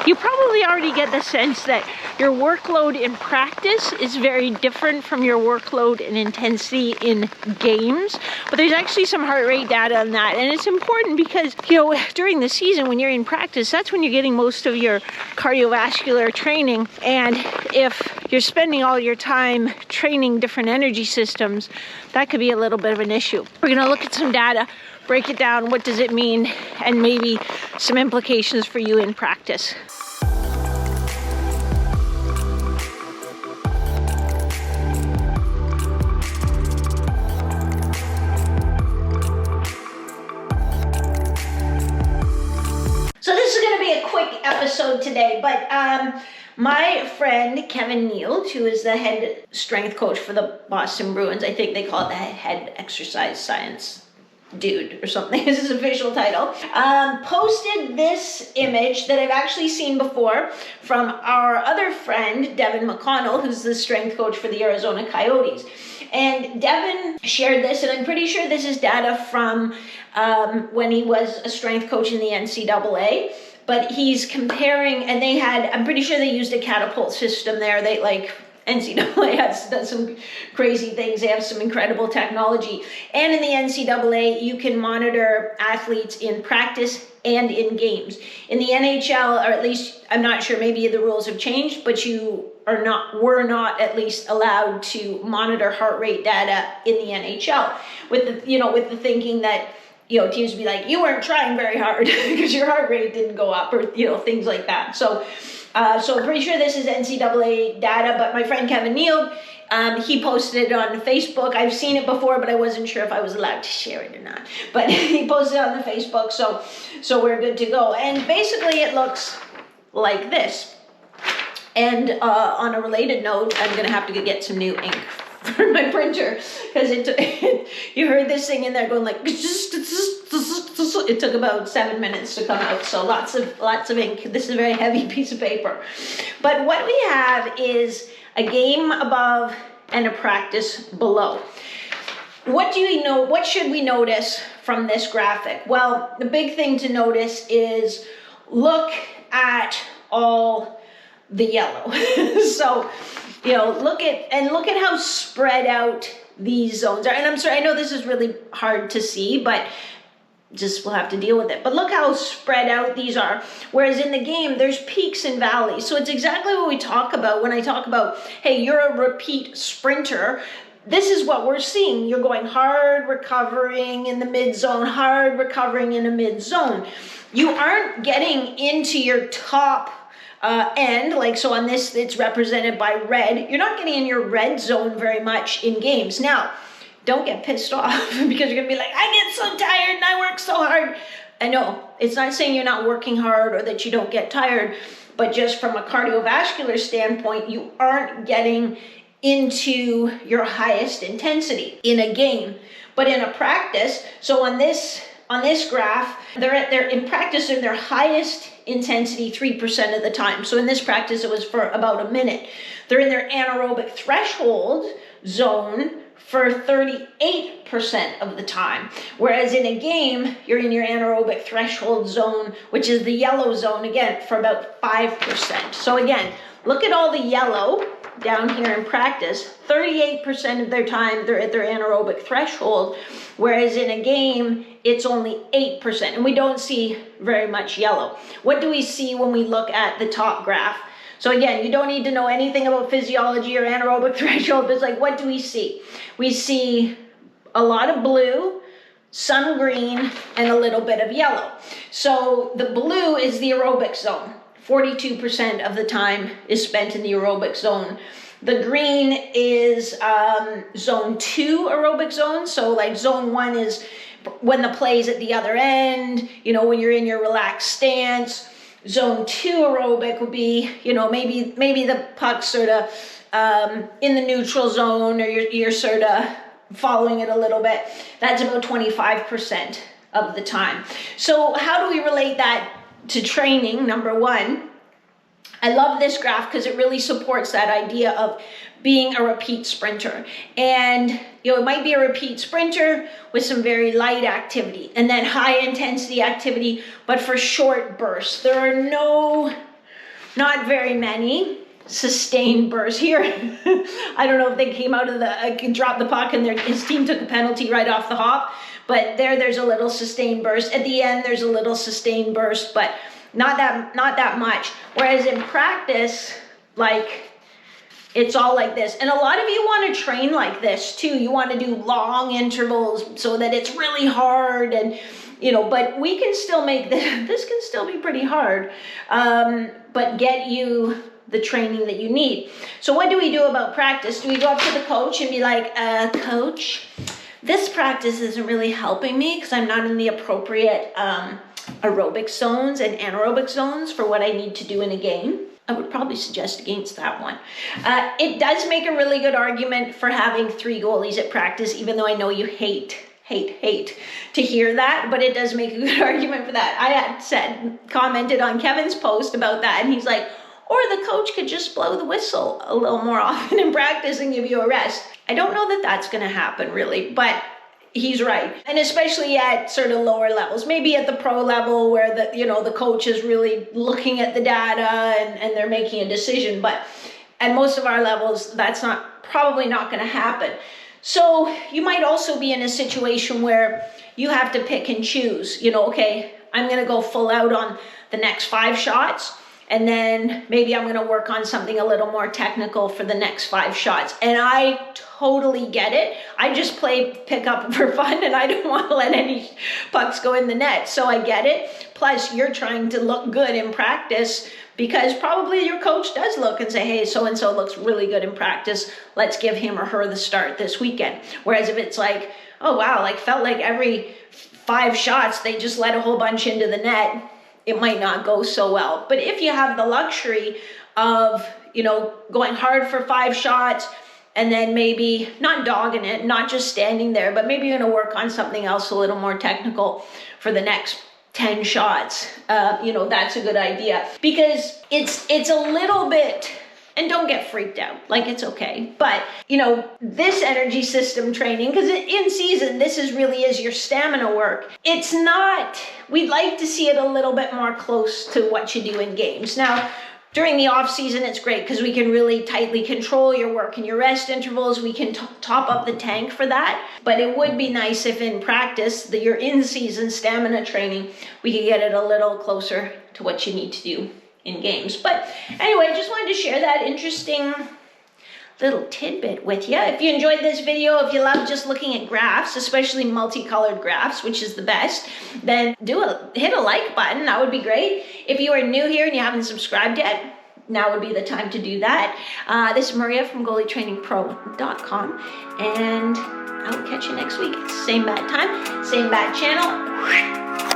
You probably already get the sense that your workload in practice is very different from your workload and intensity in games, but there's actually some heart rate data on that, and it's important because, you know, during the season when you're in practice, that's when you're getting most of your cardiovascular training, and if you're spending all your time training different energy systems, that could be a little bit of an issue. We're going to look at some data, break it down, what does it mean, and maybe some implications for you in practice. So this is going to be a quick episode today, but my friend Kevin Neal, who is the head strength coach for the Boston Bruins, I think they call it the head exercise science dude or something, is his official title, posted this image that I've actually seen before from our other friend, Devin McConnell, who's the strength coach for the Arizona Coyotes. And Devin shared this, and I'm pretty sure this is data from when he was a strength coach in the NCAA, but he's comparing, and they had, I'm pretty sure they used a catapult system there. They NCAA has some crazy things. They have some incredible technology. And in the NCAA, you can monitor athletes in practice and in games. In the NHL, or at least, I'm not sure, maybe the rules have changed, but were not at least allowed to monitor heart rate data in the NHL with the thinking that, teams would be like, you weren't trying very hard because your heart rate didn't go up, or, things like that. So I'm pretty sure this is NCAA data, but my friend Kevin Neal, he posted it on Facebook. I've seen it before, but I wasn't sure if I was allowed to share it or not. But he posted it on the Facebook, so we're good to go. And basically it looks like this. And on a related note, I'm going to have to get some new ink for my printer, because you heard this thing in there going like, it took about 7 minutes to come out, so lots of ink. This is a very heavy piece of paper. But what we have is a game above and a practice below. What should we notice from this graphic? Well, the big thing to notice is look at all the yellow. So, look at how spread out these zones are. And I'm sorry, I know this is really hard to see, but we'll have to deal with it. But look how spread out these are. Whereas in the game, there's peaks and valleys. So it's exactly what we talk about when I talk about, hey, you're a repeat sprinter. This is what we're seeing. You're going hard, recovering in the mid zone, hard, recovering in a mid zone. You aren't getting into your top end, so on this, it's represented by red. You're not getting in your red zone very much in games. Now, don't get pissed off because you're going to be like, I get so tired and I work so hard. I know, it's not saying you're not working hard or that you don't get tired, but just from a cardiovascular standpoint, you aren't getting into your highest intensity in a game. But in a practice, so on this graph, they're in practice in their highest intensity 3% of the time. So in this practice, it was for about a minute. They're in their anaerobic threshold zone for 38% of the time. Whereas in a game, you're in your anaerobic threshold zone, which is the yellow zone, again, for about 5%. So again, look at all the yellow down here in practice. 38% of their time, they're at their anaerobic threshold, whereas in a game, it's only 8%, and we don't see very much yellow. What do we see when we look at the top graph? So again, you don't need to know anything about physiology or anaerobic threshold, but it's like, what do we see? We see a lot of blue, some green, and a little bit of yellow. So the blue is the aerobic zone. 42% of the time is spent in the aerobic zone. The green is zone 2 aerobic zone. So like zone 1 is when the play's at the other end, when you're in your relaxed stance. Zone 2 aerobic would be, maybe the puck's sort of in the neutral zone, or you're sort of following it a little bit. That's about 25% of the time. So how do we relate that to training? Number one, I love this graph because it really supports that idea of being a repeat sprinter. And it might be a repeat sprinter with some very light activity and then high intensity activity, but for short bursts. There are no not very many sustained bursts here. I don't know if they came out of dropped the puck and his team took a penalty right off the hop, but there's a little sustained burst. At the end, there's a little sustained burst, but not that much. Whereas in practice, like, it's all like this. And a lot of you want to train like this too. You want to do long intervals so that it's really hard, and but we can still make this can still be pretty hard, but get you the training that you need. So what do we do about practice? Do we go up to the coach and be like, coach, this practice isn't really helping me because I'm not in the appropriate aerobic zones and anaerobic zones for what I need to do in a game? I would probably suggest against that one. It does make a really good argument for having 3 goalies at practice, even though I know you hate to hear that, but it does make a good argument for that. I had commented on Kevin's post about that, and he's like, or the coach could just blow the whistle a little more often in practice and give you a rest. I don't know that that's going to happen really, but he's right. And especially at sort of lower levels, maybe at the pro level where the coach is really looking at the data and they're making a decision. But at most of our levels, that's probably not going to happen. So you might also be in a situation where you have to pick and choose, okay, I'm going to go full out on the next 5 shots. And then maybe I'm going to work on something a little more technical for the next 5 shots. And I totally get it. I just play pickup for fun, and I don't want to let any pucks go in the net. So I get it. Plus, you're trying to look good in practice because probably your coach does look and say, hey, so-and-so looks really good in practice. Let's give him or her the start this weekend. Whereas if it's like, oh, wow, felt like every 5 shots, they just let a whole bunch into the net, it might not go so well. But if you have the luxury of, going hard for 5 shots and then maybe not dogging it, not just standing there, but maybe you're going to work on something else a little more technical for the next 10 shots, that's a good idea, because it's a little bit, and don't get freaked out, it's okay. But, this energy system training, because in season, this really is your stamina work. It's not, we'd like to see it a little bit more close to what you do in games. Now, during the off season, it's great because we can really tightly control your work and your rest intervals. We can top up the tank for that. But it would be nice if in practice, your in-season stamina training, we could get it a little closer to what you need to do in games. But anyway, just wanted to share that interesting little tidbit with you. If you enjoyed this video, if you love just looking at graphs, especially multicolored graphs, which is the best, then hit a like button. That would be great. If you are new here and you haven't subscribed yet, now would be the time to do that. This is Maria from goalietrainingpro.com, and I will catch you next week. Same bad time, same bad channel.